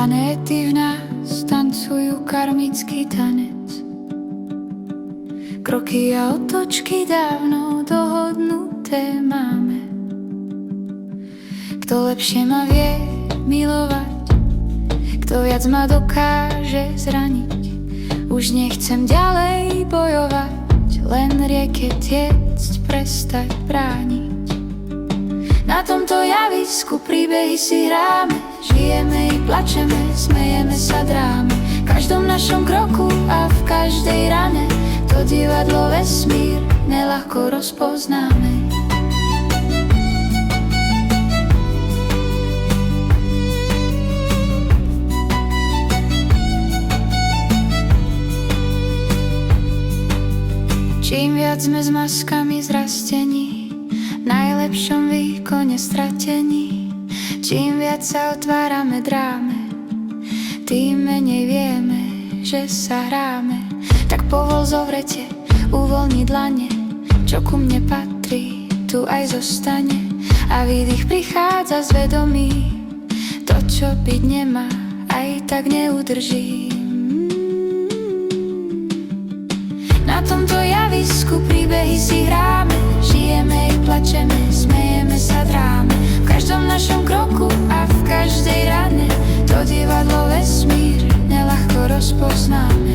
Planéty v nás tancujú karmický tanec. Kroky a otočky dávno dohodnuté máme. Kto lepšie ma vie milovať, kto viac ma dokáže zraniť. Už nechcem ďalej bojovať, len rieke tiecť prestať brániť. Na tomto javisku príbehy si hráme, žijeme i plačeme, smejeme sa dráme. V každom našom kroku a v každej rane to divadlo vesmír neľahko rozpoznáme. Čím viac sme s maskami zrastení, v najlepšom výkone stratení, čím viac sa otvárame dráme, tým menej vieme, že sa hráme. Tak povol zovrete, uvoľni dlane, čo ku mne patrí, tu aj zostane. A výdych prichádza z vedomí, to čo byť nemá, aj tak neudrží. Na tomto javisku príbehy si hráme, žijeme i plačeme, smejeme sa dráme. V každom našom kroku a v každej rane to divadlo vesmír neľahko rozpoznáme.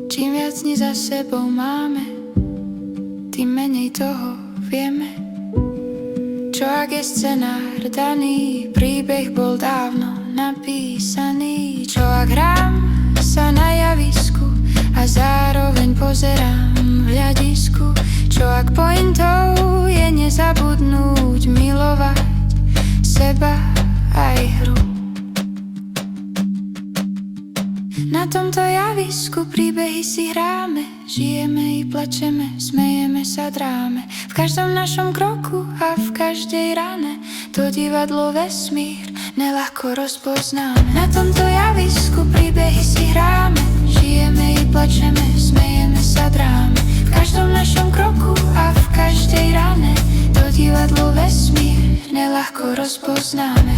Čím viac dní za sebou máme, tým menej toho vieme. Čo ak je scenár daný, príbeh bol dávno napísaný. Čo ak hrám sa na javisku a zároveň pozerám v hľadisku. Čo ak pointou je nezabudnúť milovať seba aj hru. Na tomto javisku príbehy si hráme, žijeme i plačeme, smejeme sa dráme. V každom našom kroku a v každej rane to divadlo vesmír neľahko rozpoznáme. Na tomto javisku príbehy si hráme, žijeme i plačeme, smejeme sa dráme. V každom našom kroku a v každej rane to divadlo vesmír neľahko rozpoznáme.